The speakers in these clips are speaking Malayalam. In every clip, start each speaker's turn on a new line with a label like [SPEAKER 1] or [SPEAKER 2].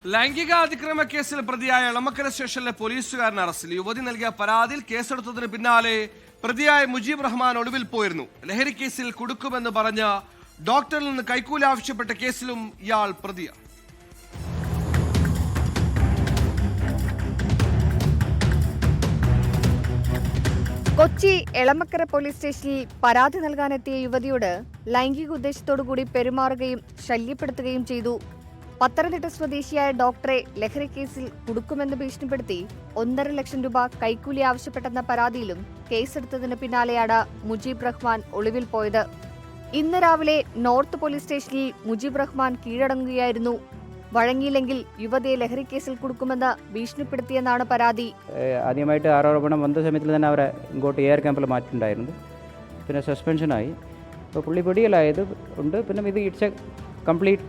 [SPEAKER 1] ലൈംഗിക അതിക്രമ കേസിൽ പ്രതിയായ എളമക്കര സ്റ്റേഷനിലെ പോലീസുകാരൻ അറസ്റ്റിൽ. യുവതി നൽകിയ പരാതിയിൽ കേസെടുത്തതിന് പിന്നാലെ പ്രതിയായ മുജീബ് റഹ്മാൻ ഒളിവിൽ പോയിരുന്നു. ലഹരി കേസിൽ കുടുക്കുമെന്ന് പറഞ്ഞ ഡോക്ടറിൽ നിന്ന് കൈക്കൂലി ആവശ്യപ്പെട്ട കേസിലും ഇയാൾ പ്രതിയാണ്.
[SPEAKER 2] കൊച്ചി എളമക്കര പോലീസ് സ്റ്റേഷനിൽ പരാതി നൽകാനെത്തിയ യുവതിയോട് ലൈംഗിക ഉദ്ദേശത്തോടുകൂടി പെരുമാറുകയും ശല്യപ്പെടുത്തുകയും ചെയ്തു. പത്തനംതിട്ട സ്വദേശിയായ ഡോക്ടറെ ലഹരി കേസിൽ കുടുക്കുമെന്ന് ഭീഷണിപ്പെടുത്തി 1.5 ലക്ഷം രൂപ കൈക്കൂലി ആവശ്യപ്പെട്ടെന്ന പരാതിയിലും കേസെടുത്തതിന് പിന്നാലെയാണ് മുജീബ് റഹ്മാൻ ഒളിവിൽ പോയത്. ഇന്ന് രാവിലെ നോർത്ത് പോലീസ് സ്റ്റേഷനിൽ മുജീബ് റഹ്മാൻ കീഴടങ്ങുകയായിരുന്നു. വഴങ്ങിയില്ലെങ്കിൽ യുവതിയെ ലഹരി കേസിൽ കൊടുക്കുമെന്ന് ഭീഷണിപ്പെടുത്തിയെന്നാണ് പരാതി.
[SPEAKER 3] ആദ്യമായിട്ട് ആരോപണം വന്ന സമയത്തിൽ തന്നെ അവരെ ഇങ്ങോട്ട് എയർ ക്യാമ്പിൽ മാറ്റിയിട്ടുണ്ടായിരുന്നു. പിന്നെ സസ്പെൻഷനായി. ഇപ്പോൾ പുള്ളി പിടിയിലായത് ഉണ്ട്. പിന്നെ ഇത് ഇറ്റ്സ് എ കംപ്ലീറ്റ്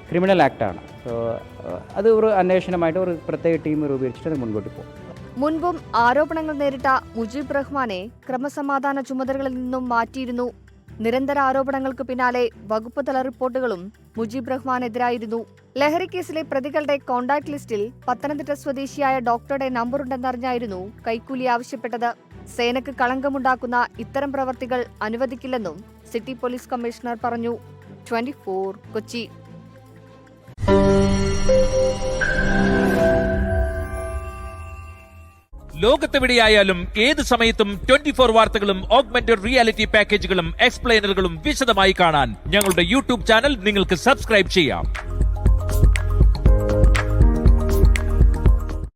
[SPEAKER 3] ക്രിമിനൽ ആക്ടാണ്. സോ അത് ഒരു അന്വേഷണമായിട്ട് ഒരു പ്രത്യേക ടീം രൂപീകരിച്ചിട്ട് മുൻപോട്ട് പോകും.
[SPEAKER 2] മുൻപും ആരോപണങ്ങൾ നേരിട്ട മുജീബ് റഹ്മാനെ ക്രമസമാധാന ചുമതലകളിൽ നിന്നും മാറ്റിയിരുന്നു. നിരന്തര ആരോപണങ്ങൾക്ക് പിന്നാലെ വകുപ്പ് തല റിപ്പോർട്ടുകളും മുജീബ് റഹ്മാനെതിരായിരുന്നു. ലഹരി കേസിലെ പ്രതികളുടെ കോണ്ടാക്ട് ലിസ്റ്റിൽ പത്തനംതിട്ട സ്വദേശിയായ ഡോക്ടറുടെ നമ്പറുണ്ടെന്നറിഞ്ഞായിരുന്നു കൈക്കൂലി ആവശ്യപ്പെട്ടത്. സേനക്ക് കളങ്കമുണ്ടാക്കുന്ന ഇത്തരം പ്രവർത്തികൾ അനുവദിക്കില്ലെന്നും സിറ്റി പോലീസ് കമ്മീഷണർ പറഞ്ഞു. 24 കൊച്ചി.
[SPEAKER 4] ലോകത്തെവിടെയായാലും ഏത് സമയത്തും 24 വാർത്തകളും ഓഗ്മെന്റഡ് റിയാലിറ്റി പാക്കേജുകളും എക്സ്പ്ലെയിനറുകളും വിശദമായി കാണാൻ ഞങ്ങളുടെ യൂട്യൂബ് ചാനൽ നിങ്ങൾക്ക് സബ്സ്ക്രൈബ് ചെയ്യാം.